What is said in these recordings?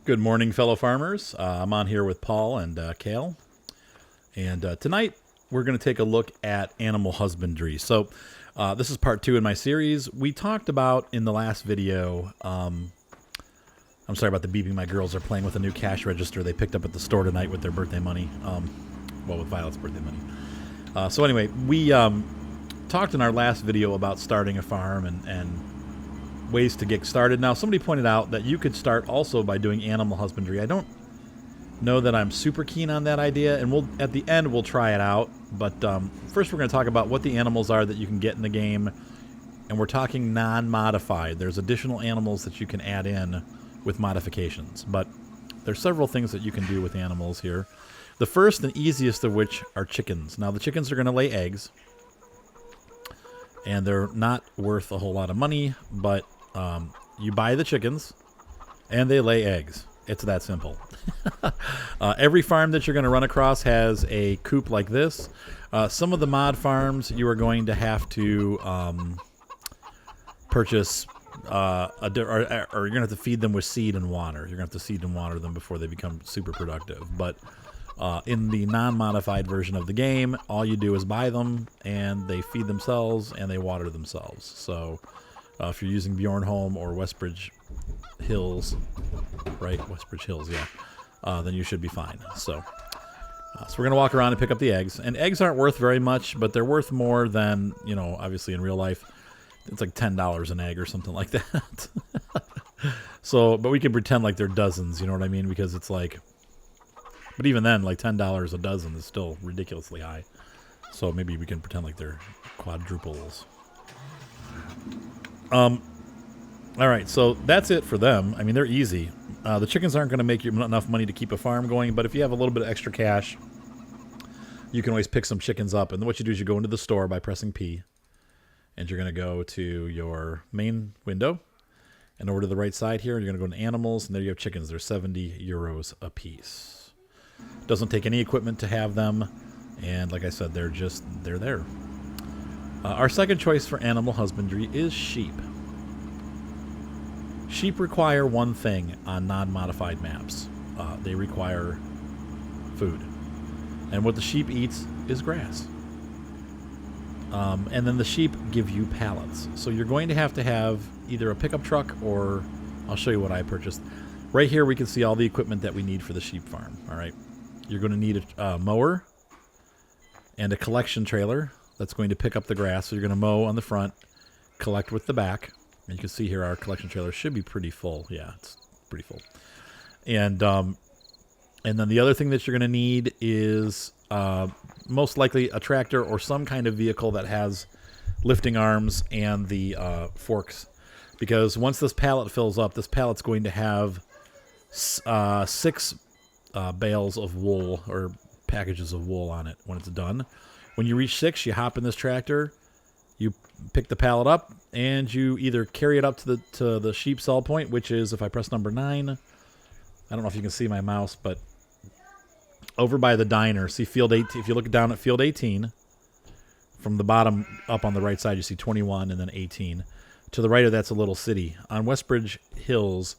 Good morning, fellow farmers. I'm on here with Paul and Kale. And tonight we're going to take a look at animal husbandry. So this is part 2 in my series. We talked about in the last video, I'm sorry about the beeping. My girls are playing with a new cash register they picked up at the store tonight with their birthday money. Well, with Violet's birthday money. So anyway, we talked in our last video about starting a farm and ways to get started. Now, somebody pointed out that you could start also by doing animal husbandry. I don't know that I'm super keen on that idea, and we'll at the end we'll try it out. But first, we're going to talk about what the animals are that you can get in the game, and we're talking non-modified. There's additional animals that you can add in with modifications, but there's several things that you can do with animals here. The first and easiest of which are chickens. Now, the chickens are going to lay eggs, and they're not worth a whole lot of money, but you buy the chickens, and they lay eggs. It's that simple. Every farm that you're going to run across has a coop like this. Some of the mod farms, you are going to have to purchase, or you're going to have to feed them with seed and water. You're going to have to seed and water them before they become super productive. But in the non-modified version of the game, all you do is buy them, and they feed themselves, and they water themselves. So if you're using Bjornholm or Westbridge Hills, right? Westbridge Hills, yeah. Then you should be fine. So we're going to walk around and pick up the eggs. And eggs aren't worth very much, but they're worth more than, obviously in real life. It's like $10 an egg or something like that. So, but we can pretend like they're dozens, you know what I mean? Because it's like, but even then, like $10 a dozen is still ridiculously high. So maybe we can pretend like they're quadruples. All right, so that's it for them. I mean, they're easy. The chickens aren't going to make you enough money to keep a farm going, but if you have a little bit of extra cash, you can always pick some chickens up. And then what you do is you go into the store by pressing P, and you're going to go to your main window, and over to the right side here, you're going to go to animals, and there you have chickens. They're 70 euros a piece. Doesn't take any equipment to have them, and like I said, they're there. Our second choice for animal husbandry is sheep. Sheep require one thing on non-modified maps. They require food. And what the sheep eats is grass. And then the sheep give you pallets. So you're going to have either a pickup truck or I'll show you what I purchased. Right here we can see all the equipment that we need for the sheep farm. All right. You're going to need a mower and a collection trailer that's going to pick up the grass. So you're going to mow on the front, collect with the back. And you can see here our collection trailer should be pretty full. Yeah, it's pretty full. And then the other thing that you're going to need is most likely a tractor or some kind of vehicle that has lifting arms and the forks. Because once this pallet fills up, this pallet's going to have 6 bales of wool or packages of wool on it when it's done. When you reach 6, you hop in this tractor, you pick the pallet up, and you either carry it up to the sheep sell point, which is, if I press number 9, I don't know if you can see my mouse, but over by the diner, see field 18. If you look down at field 18, from the bottom up on the right side, you see 21 and then 18. To the right of that's a little city. On Westbridge Hills,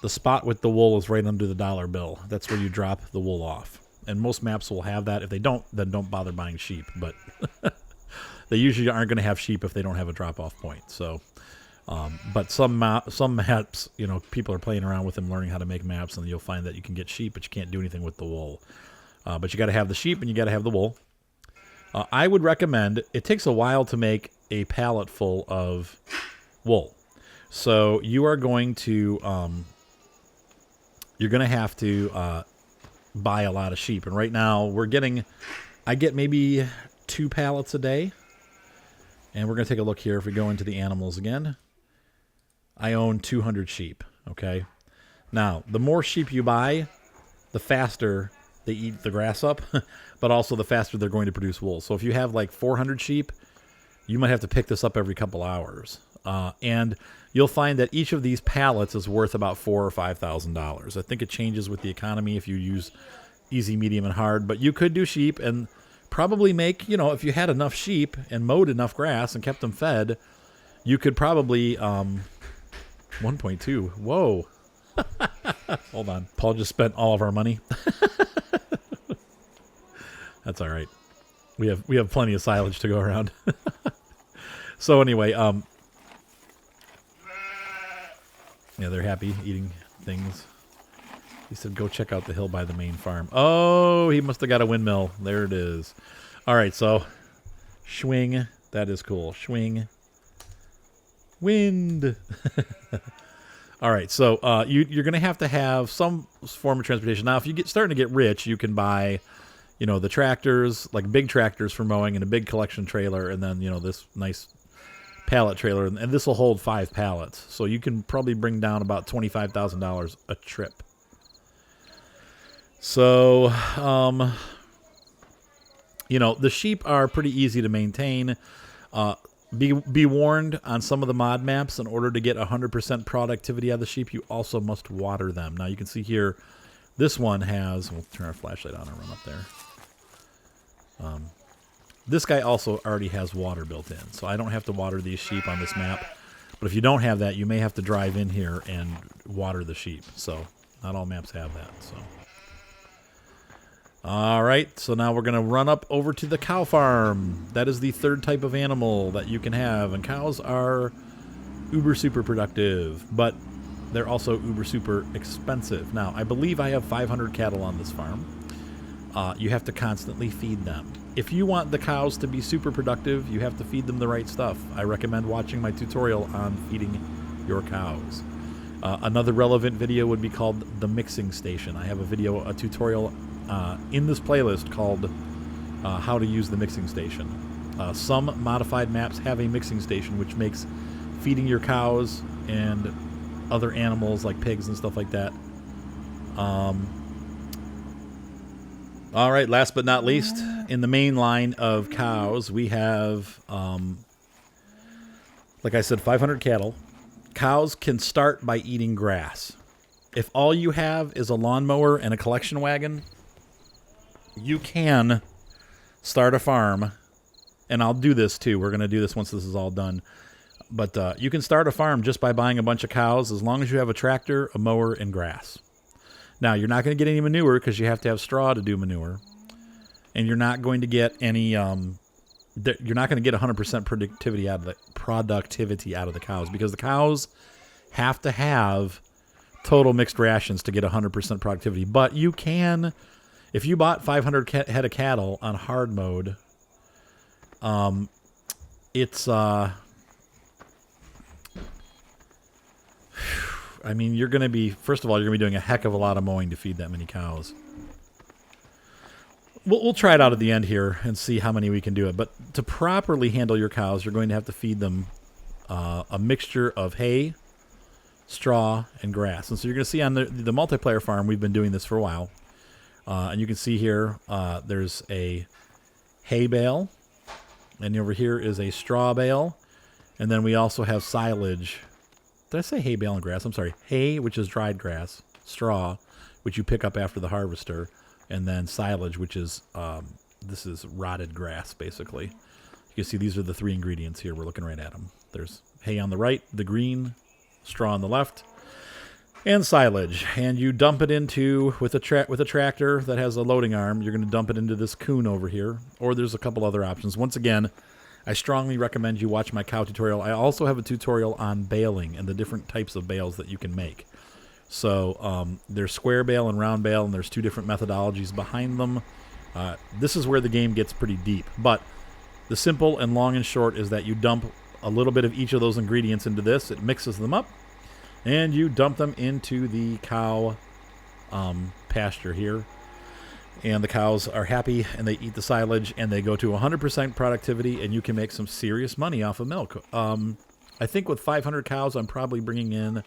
the spot with the wool is right under the dollar bill. That's where you drop the wool off. And most maps will have that. If they don't, then don't bother buying sheep. But they usually aren't going to have sheep if they don't have a drop-off point. So, but some maps, people are playing around with them, learning how to make maps, and you'll find that you can get sheep, but you can't do anything with the wool. But you got to have the sheep and you got to have the wool. I would recommend, it takes a while to make a pallet full of wool. So you are going to, have to buy a lot of sheep. And right now I get maybe 2 pallets a day. And we're going to take a look here. If we go into the animals again, I own 200 sheep, okay? Now, the more sheep you buy, the faster they eat the grass up, but also the faster they're going to produce wool. So if you have like 400 sheep, you might have to pick this up every couple hours. And you'll find that each of these pallets is worth about $4,000 or $5,000. I think it changes with the economy if you use easy, medium, and hard. But you could do sheep and probably make, if you had enough sheep and mowed enough grass and kept them fed, you could probably 1.2. Whoa. Hold on. Paul just spent all of our money. That's all right. We have plenty of silage to go around. So anyway, yeah, they're happy eating things. He said, go check out the hill by the main farm. Oh, he must have got a windmill. There it is. All right, so swing. That is cool. Swing. Wind. All right, so you're going to have some form of transportation. Now, if you starting to get rich, you can buy, you know, the tractors, like big tractors for mowing and a big collection trailer, and then, you know, this nice pallet trailer, and this will hold 5 pallets. So you can probably bring down about $25,000 a trip. So, you know, the sheep are pretty easy to maintain. Be warned on some of the mod maps, in order to get 100% productivity out of the sheep, you also must water them. Now, you can see here, this one has, we'll turn our flashlight on and run up there. This guy also already has water built in, so I don't have to water these sheep on this map. But if you don't have that, you may have to drive in here and water the sheep. So not all maps have that. So, all right, so now we're going to run up over to the cow farm. That is the third type of animal that you can have, and cows are uber super productive, but they're also uber super expensive. Now, I believe I have 500 cattle on this farm. You have to constantly feed them. If you want the cows to be super productive, you have to feed them the right stuff. I recommend watching my tutorial on feeding your cows. Another relevant video would be called The Mixing Station. I have a tutorial in this playlist called How to Use the Mixing Station. Some modified maps have a mixing station, which makes feeding your cows and other animals like pigs and stuff like that. All right, last but not least, in the main line of cows, we have, like I said, 500 cattle. Cows can start by eating grass. If all you have is a lawnmower and a collection wagon, you can start a farm, and I'll do this too. We're going to do this once this is all done. But you can start a farm just by buying a bunch of cows, as long as you have a tractor, a mower, and grass. Now, you're not going to get any manure because you have to have straw to do manure. And you're not going to get any, you're not going to get 100% productivity out of the cows, because the cows have to have total mixed rations to get 100% productivity. But you can, if you bought 500 head of cattle on hard mode, it's, I mean, you're going to be, first of all, you're going to be doing a heck of a lot of mowing to feed that many cows. We'll try it out at the end here and see how many we can do it. But to properly handle your cows, you're going to have to feed them a mixture of hay, straw, and grass. And so you're going to see on the multiplayer farm, we've been doing this for a while. And you can see here, there's a hay bale. And over here is a straw bale. And then we also have silage. Did I say hay bale and grass? I'm sorry. Hay, which is dried grass. Straw, which you pick up after the harvester. And then silage, which is, this is rotted grass, basically. You can see these are the 3 ingredients here. We're looking right at them. There's hay on the right, the green, straw on the left, and silage. And you dump it into, with a tractor that has a loading arm, you're going to dump it into this coon over here. Or there's a couple other options. Once again, I strongly recommend you watch my cow tutorial. I also have a tutorial on baling and the different types of bales that you can make. So there's square bale and round bale, and there's 2 different methodologies behind them. This is where the game gets pretty deep. But the simple and long and short is that you dump a little bit of each of those ingredients into this. It mixes them up, and you dump them into the cow pasture here. And the cows are happy, and they eat the silage, and they go to 100% productivity, and you can make some serious money off of milk. I think with 500 cows, I'm probably bringing in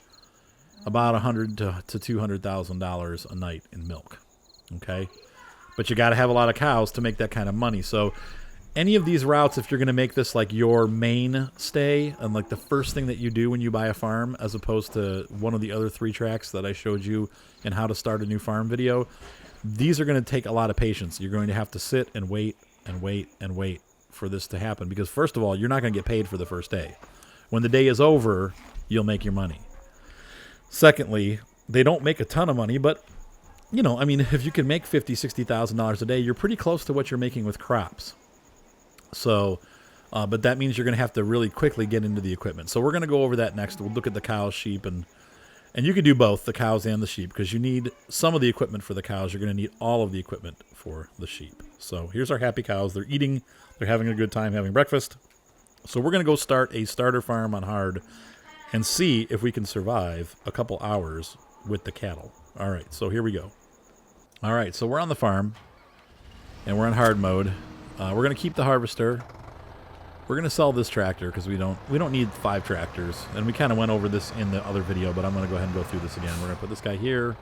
about $100,000 to $200,000 a night in milk. Okay, but you got to have a lot of cows to make that kind of money. So any of these routes, if you're going to make this like your mainstay and like the first thing that you do when you buy a farm, as opposed to one of the other 3 tracks that I showed you in how to start a new farm video, these are going to take a lot of patience. You're going to have to sit and wait and wait and wait for this to happen, because first of all, you're not going to get paid for the first day. When the day is over, you'll make your money. Secondly, They don't make a ton of money, but you know, I mean, if you can make $50,000, $60,000 a day, you're pretty close to what you're making with crops. So, but that means you're going to have to really quickly get into the equipment. So we're going to go over that next. We'll look at the cows, sheep, and you can do both, the cows and the sheep, because you need some of the equipment for the cows. You're going to need all of the equipment for the sheep. So here's our happy cows. They're eating. They're having a good time having breakfast. So we're going to go start a starter farm on hard and see if we can survive a couple hours with the cattle. All right, so here we go. All right, so we're on the farm, and we're on hard mode. We're going to keep the harvester. We're going to sell this tractor because we don't need 5 tractors. And we kind of went over this in the other video, but I'm going to go ahead and go through this again. We're going to put this guy here.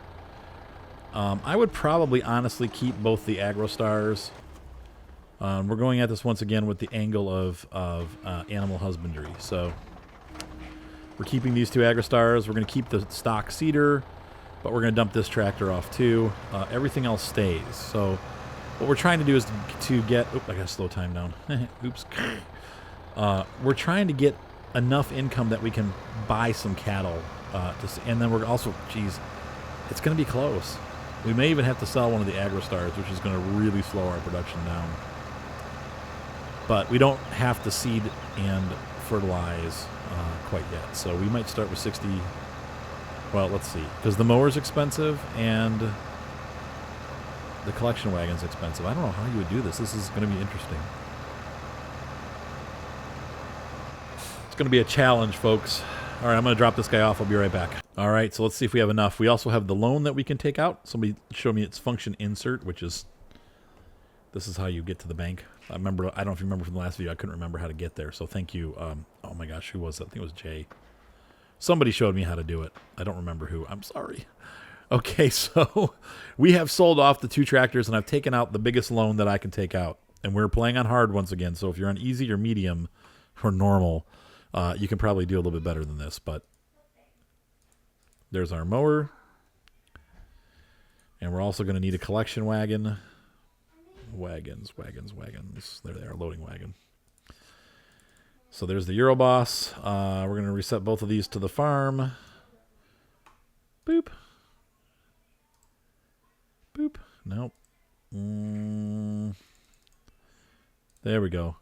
I would probably honestly keep both the AgroStars. We're going at this once again with the angle of animal husbandry. So we're keeping these 2 AgroStars. We're going to keep the stock seeder, but we're going to dump this tractor off too. Everything else stays. So what we're trying to do is to get... Oop, I got to slow time down. Oops. We're trying to get enough income that we can buy some cattle. And then we're also... Geez, it's going to be close. We may even have to sell one of the AgroStars, which is going to really slow our production down. But we don't have to seed and fertilize quite yet. So we might start with 60... Well, let's see. Because the mower's expensive and the collection wagon's expensive. I don't know how you would do this. This is going to be interesting. It's going to be a challenge, folks. All right, I'm going to drop this guy off. I'll be right back. All right, so let's see if we have enough. We also have the loan that we can take out. Somebody showed me its function insert, which is... This is how you get to the bank. I don't know if you remember from the last video. I couldn't remember how to get there. So thank you. Oh my gosh, who was that? I think it was Jay. Somebody showed me how to do it. I don't remember who. I'm sorry. Okay, so we have sold off the 2 tractors, and I've taken out the biggest loan that I can take out. And we're playing on hard once again. So if you're on easy or medium or normal, you can probably do a little bit better than this. But there's our mower. And we're also going to need a collection wagon. Wagons. There they are, loading wagon. So there's the Euroboss. We're going to reset both of these to the farm. Boop. Boop. Nope. There we go.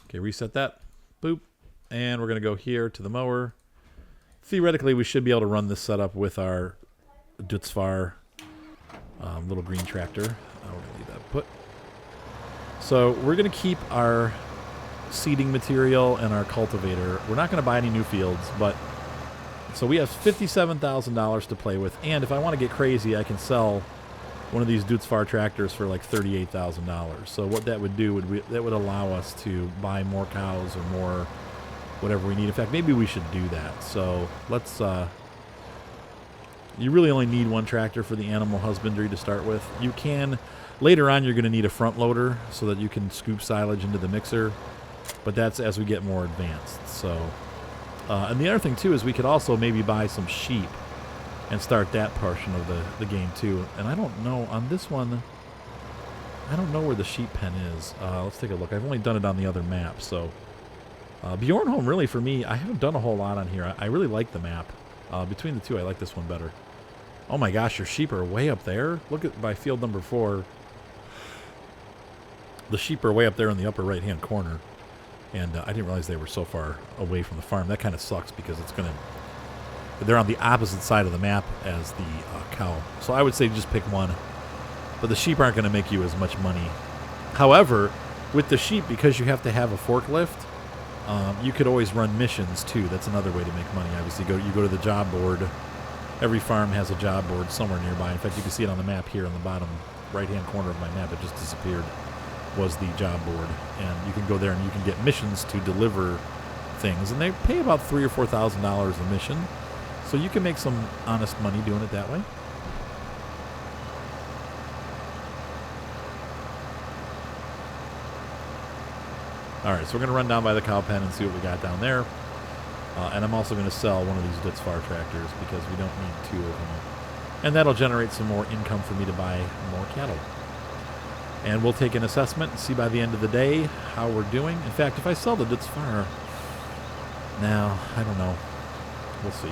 Okay, reset that. Boop. And we're going to go here to the mower. Theoretically, we should be able to run this setup with our Dutzfar little green tractor. We're going to leave that put. So we're going to keep our seeding material and our cultivator. We're not going to buy any new fields, but so we have $57,000 to play with. And if I want to get crazy, I can sell one of these Dutzfar tractors for like $38,000. So what that would do that would allow us to buy more cows or more whatever we need. In fact, maybe we should do that. So let's you really only need 1 tractor for the animal husbandry to start with. You can later on you're going to need a front loader so that you can scoop silage into the mixer, but that's as we get more advanced. So and the other thing too is we could also maybe buy some sheep and start that portion of the game too. And I don't know on this one, I don't know where the sheep pen is. Let's take a look. I've only done it on the other map. So Bjornholm, really for me, I haven't done a whole lot on here. I really like the map. Between the 2, I like this one better. Oh my gosh, your sheep are way up there. Look at by field number 4. The sheep are way up there in the upper right-hand corner. And I didn't realize they were so far away from the farm. That kind of sucks because it's going to... They're on the opposite side of the map as the cow. So I would say just pick one. But the sheep aren't going to make you as much money. However, with the sheep, because you have to have a forklift, you could always run missions too. That's another way to make money. Obviously, you go to the job board. Every farm has a job board somewhere nearby. In fact, you can see it on the map here on the bottom right-hand corner of my map. It just disappeared. Was the job board, and you can go there and you can get missions to deliver things, and they pay about $3,000 or $4,000 a mission, so you can make some honest money doing it that way. All right, so we're going to run down by the cow pen and see what we got down there. And I'm also going to sell one of these Dutzfar tractors because we don't need 2 of them. And that'll generate some more income for me to buy more cattle. And we'll take an assessment and see by the end of the day how we're doing. In fact, if I sell the Dutzfar... Now, I don't know. We'll see.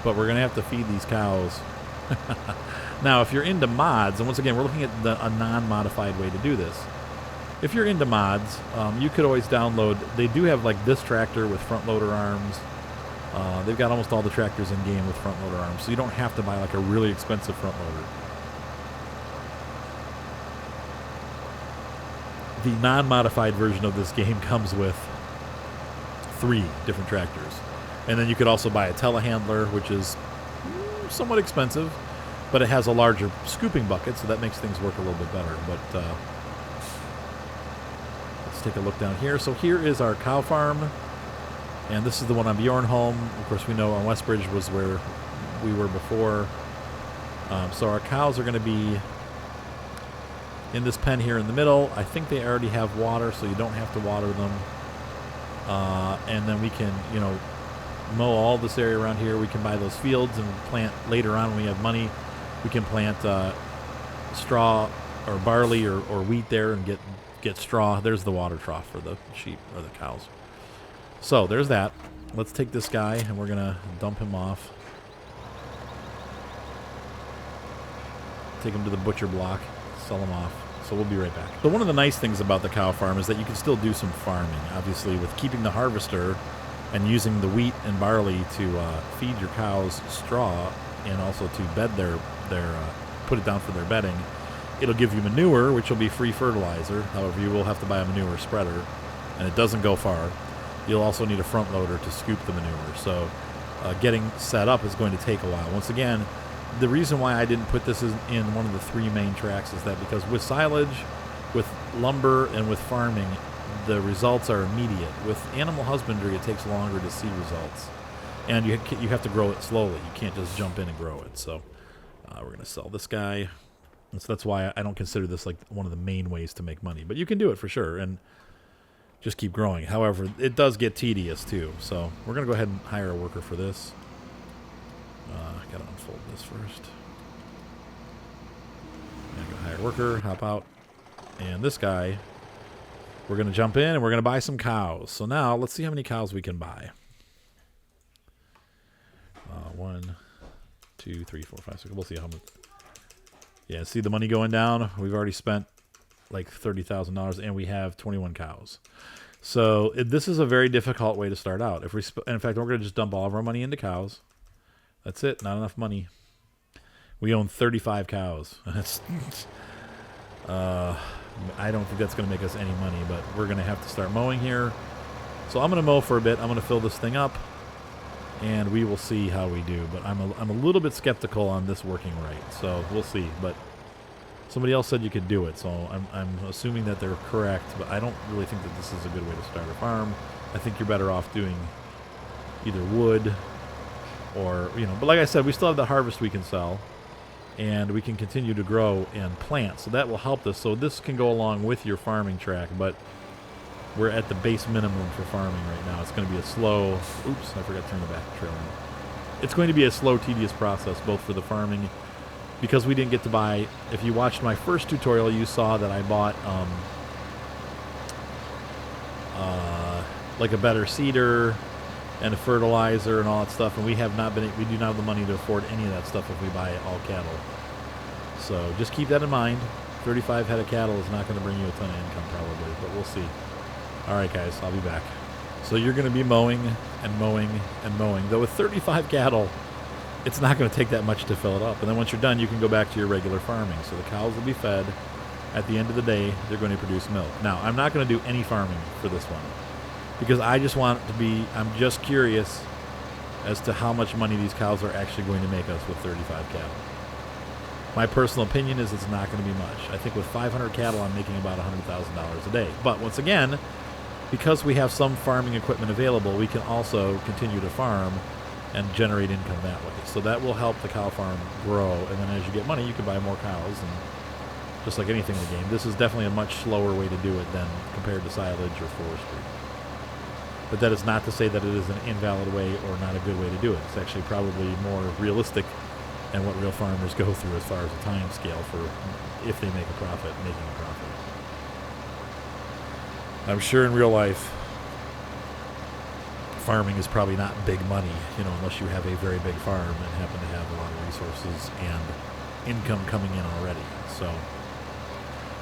but we're going to have to feed these cows. Now, if you're into mods, and once again, we're looking at a non-modified way to do this. If you're into mods, you could always download. They do have like this tractor with front loader arms. They've got almost all the tractors in game with front loader arms, so you don't have to buy like a really expensive front loader. The non-modified version of this game comes with 3 different tractors. And then you could also buy a telehandler, which is somewhat expensive, but it has a larger scooping bucket, so that makes things work a little bit better. But let's take a look down here. So here is our cow farm, and this is the one on Bjornholm. Of course, we know on Westbridge was where we were before. So our cows are going to be in this pen here in the middle. I think they already have water, so you don't have to water them. And then we can, you know, mow all this area around here. We can buy those fields and plant later on when we have money. We can plant straw or barley or wheat there and get straw. There's the water trough for the sheep or the cows. So there's that. Let's take this guy and we're gonna dump him off. Take him to the butcher block, sell him off. So we'll be right back. So one of the nice things about the cow farm is that you can still do some farming. Obviously, with keeping the harvester and using the wheat and barley to feed your cows straw and also to bed their put it down for their bedding, it'll give you manure, which will be free fertilizer. However, you will have to buy a manure spreader, and it doesn't go far. You'll also need a front loader to scoop the manure. So getting set up is going to take a while. Once again, the reason why I didn't put this in one of the 3 main tracks is that because with silage, with lumber, and with farming, the results are immediate. With animal husbandry, it takes longer to see results. And you have to grow it slowly. You can't just jump in and grow it. So we're going to sell this guy. And so that's why I don't consider this like one of the main ways to make money. But you can do it for sure and just keep growing. However, it does get tedious too. So we're going to go ahead and hire a worker for this. Got to unfold this first. I'm going to hire a worker, hop out. And this guy, we're going to jump in and we're going to buy some cows. So now let's see how many cows we can buy. 1, 2, 3, 4, 5, 6. We'll see how much. Yeah, see the money going down? We've already spent like $30,000 and we have 21 cows. So this is a very difficult way to start out. If we in fact, we're going to just dump all of our money into cows. That's it. Not enough money. We own 35 cows. That's I don't think that's going to make us any money, but we're going to have to start mowing here. So I'm going to mow for a bit. I'm going to fill this thing up, and we will see how we do. But I'm a little bit skeptical on this working right, so we'll see. But somebody else said you could do it, so I'm assuming that they're correct, but I don't really think that this is a good way to start a farm. I think you're better off doing either wood or, you know, but like I said, we still have the harvest we can sell, and we can continue to grow and plant, so that will help us. So this can go along with your farming track, but we're at the base minimum for farming right now. It's going to be a slow, oops, I forgot to turn the back trail on. It's going to be a slow, tedious process, both for the farming, because we didn't get to buy, if you watched my first tutorial, you saw that I bought like a better seeder and a fertilizer and all that stuff, and we do not have the money to afford any of that stuff if we buy all cattle. So just keep that in mind. 35 head of cattle is not going to bring you a ton of income probably, but we'll see. All right, guys, I'll be back. So you're going to be mowing and mowing and mowing. Though with 35 cattle, it's not going to take that much to fill it up. And then once you're done, you can go back to your regular farming. So the cows will be fed. At the end of the day, they're going to produce milk. Now, I'm not going to do any farming for this one, because I just want it to be, I'm just curious as to how much money these cows are actually going to make us with 35 cattle. My personal opinion is it's not going to be much. I think with 500 cattle, I'm making about $100,000 a day. But once again, because we have some farming equipment available, we can also continue to farm and generate income that way. So that will help the cow farm grow, and then as you get money, you can buy more cows. And just like anything in the game, this is definitely a much slower way to do it than compared to silage or forestry. But that is not to say that it is an invalid way or not a good way to do it. It's actually probably more realistic and what real farmers go through as far as a time scale for if they make a profit, making a profit. I'm sure in real life, farming is probably not big money, unless you have a very big farm and happen to have a lot of resources and income coming in already. So,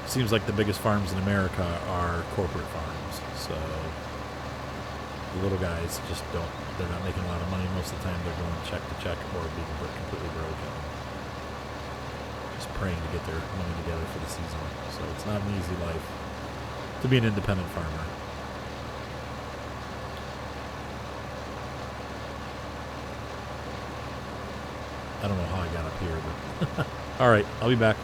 seems like the biggest farms in America are corporate farms. So, the little guys just they're not making a lot of money most of the time. They're going check to check or being completely broken. Just praying to get their money together for the season. So, it's not an easy life to be an independent farmer. I don't know how I got up here, but all right, I'll be back.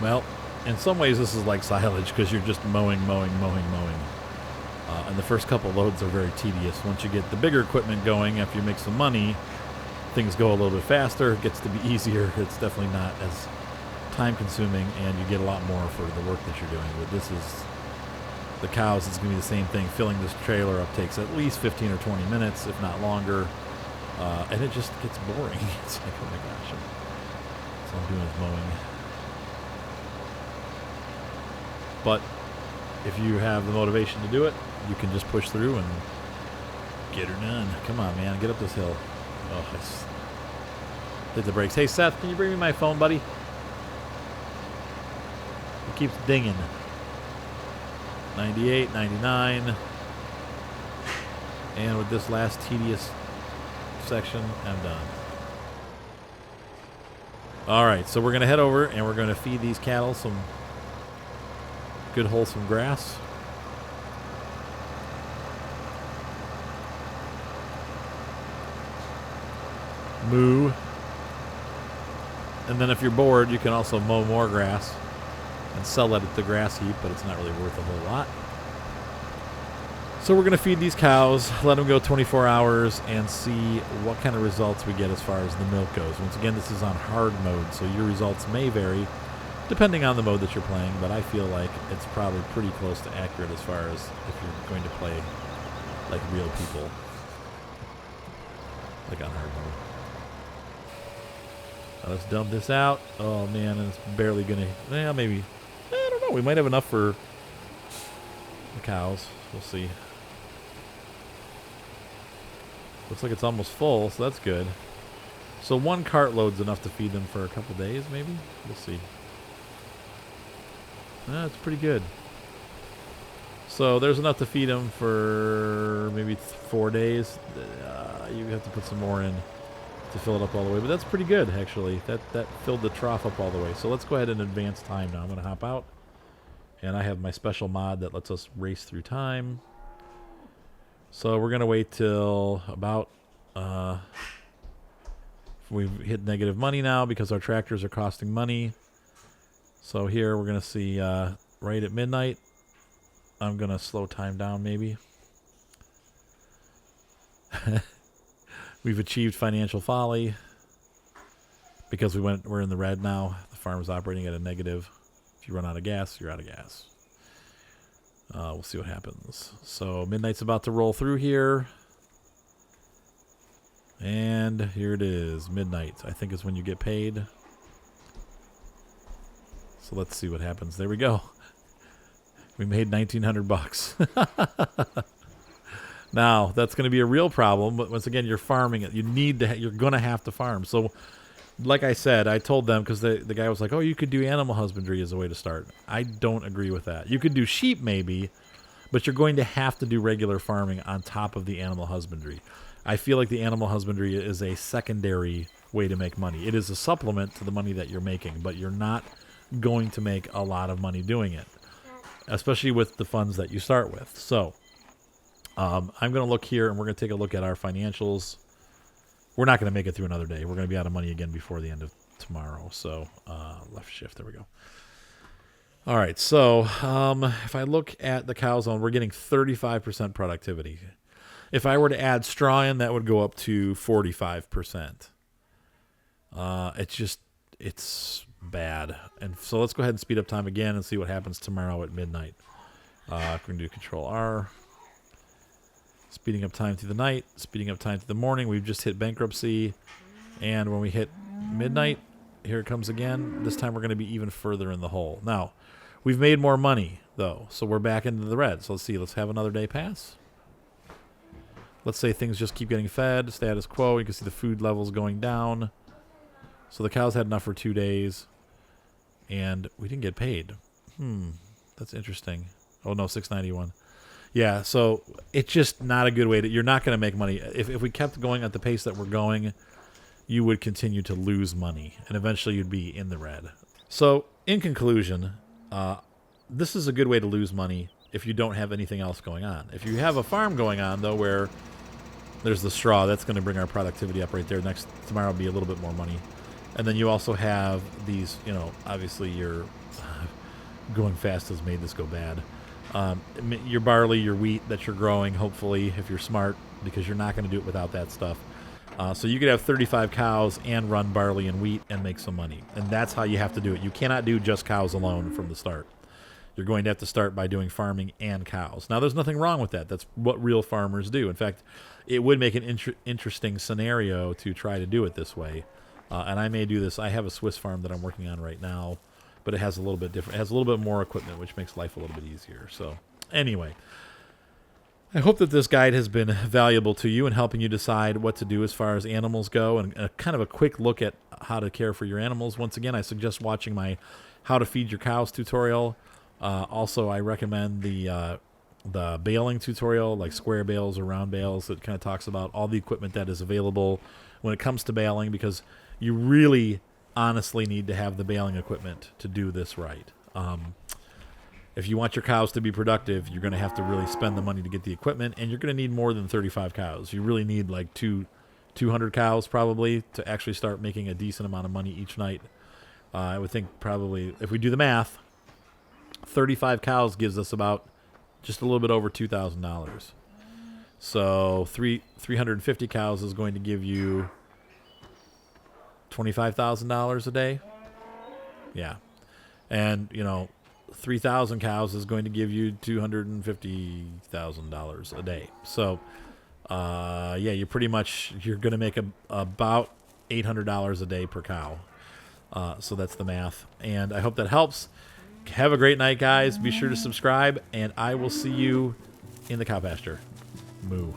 Well, in some ways this is like silage because you're just mowing. And the first couple loads are very tedious. Once you get the bigger equipment going, after you make some money, things go a little bit faster. It gets to be easier. It's definitely not as time-consuming, and you get a lot more for the work that you're doing. But this is the cows. It's going to be the same thing. Filling this trailer up takes at least 15 or 20 minutes, if not longer. And it just gets boring. It's like, oh my gosh. So I'm doing is mowing. But if you have the motivation to do it, you can just push through and get her done. Come on, man. Get up this hill. Oh, I just hit the brakes. Hey, Seth, can you bring me my phone, buddy? It keeps dinging. 98, 99. And with this last tedious section, I'm done. Alright, so we're going to head over and we're going to feed these cattle some good wholesome grass. Moo. And then if you're bored, you can also mow more grass and sell that at the grass heap, but it's not really worth a whole lot. So we're going to feed these cows, let them go 24 hours, and see what kind of results we get as far as the milk goes. Once again, this is on hard mode, so your results may vary depending on the mode that you're playing, but I feel like it's probably pretty close to accurate as far as if you're going to play like real people, like on hard mode. Now let's dump this out. Oh man, and it's barely going to, well, maybe, I don't know, we might have enough for the cows. We'll see. Looks like it's almost full, so that's good. So one cartload's enough to feed them for a couple days, maybe? We'll see. That's pretty good. So there's enough to feed them for maybe 4 days. You have to put some more in to fill it up all the way, but that's pretty good, actually. That filled the trough up all the way. So let's go ahead and advance time now. I'm going to hop out. And I have my special mod that lets us race through time. So we're going to wait till about... we've hit negative money now because our tractors are costing money. So here we're going to see right at midnight. I'm going to slow time down maybe. We've achieved financial folly. Because we're in the red now. The farm's operating at a negative. If you run out of gas, you're out of gas. We'll see what happens. So midnight's about to roll through here. And here it is. Midnight, I think, is when you get paid. So let's see what happens. There we go. We made 1,900 bucks. Now, that's going to be a real problem. But once again, you're farming it. You're going to have to farm. So like I said, I told them, because the guy was like, oh, you could do animal husbandry as a way to start. I don't agree with that. You could do sheep maybe, but you're going to have to do regular farming on top of the animal husbandry. I feel like the animal husbandry is a secondary way to make money. It is a supplement to the money that you're making, but you're not going to make a lot of money doing it, especially with the funds that you start with. So I'm going to look here, and we're going to take a look at our financials. We're not going to make it through another day. We're going to be out of money again before the end of tomorrow. So left shift. There we go. All right. So if I look at the cow zone, we're getting 35% productivity. If I were to add straw in, that would go up to 45%. It's bad. And so let's go ahead and speed up time again and see what happens tomorrow at midnight. We're going to do Control R. Speeding up time through the night, speeding up time through the morning. We've just hit bankruptcy. And when we hit midnight, here it comes again. This time we're going to be even further in the hole. Now, we've made more money, though. So we're back into the red. So let's see. Let's have another day pass. Let's say things just keep getting fed, status quo. You can see the food levels going down. So the cows had enough for 2 days, and we didn't get paid. That's interesting. Oh no, 691. Yeah, so it's just not a good way to. You're not going to make money if we kept going at the pace that we're going. You would continue to lose money, and eventually you'd be in the red. So, in conclusion, this is a good way to lose money if you don't have anything else going on. If you have a farm going on, though, where there's the straw, that's going to bring our productivity up right there. Tomorrow will be a little bit more money. And then you also have these, obviously your going fast has made this go bad. Your barley, your wheat that you're growing, hopefully, if you're smart, because you're not going to do it without that stuff. So you could have 35 cows and run barley and wheat and make some money. And that's how you have to do it. You cannot do just cows alone from the start. You're going to have to start by doing farming and cows. Now, there's nothing wrong with that. That's what real farmers do. In fact, it would make an interesting scenario to try to do it this way. And I may do this. I have a Swiss farm that I'm working on right now, but it has a little bit different. It has a little bit more equipment, which makes life a little bit easier. So anyway, I hope that this guide has been valuable to you in helping you decide what to do as far as animals go, and kind of a quick look at how to care for your animals. Once again, I suggest watching my How to Feed Your Cows tutorial. Also, I recommend the baling tutorial, like square bales or round bales. It kind of talks about all the equipment that is available when it comes to baling, because you really honestly need to have the baling equipment to do this right. If you want your cows to be productive, you're going to have to really spend the money to get the equipment, and you're going to need more than 35 cows. You really need like 200 cows probably to actually start making a decent amount of money each night. I would think probably, if we do the math, 35 cows gives us about just a little bit over $2,000. So 350 cows is going to give you $25,000 a day. Yeah. And, 3,000 cows is going to give you $250,000 a day. So, you're going to make about $800 a day per cow. So that's the math. And I hope that helps. Have a great night, guys. Be sure to subscribe, and I will see you in the cow pasture. Moo.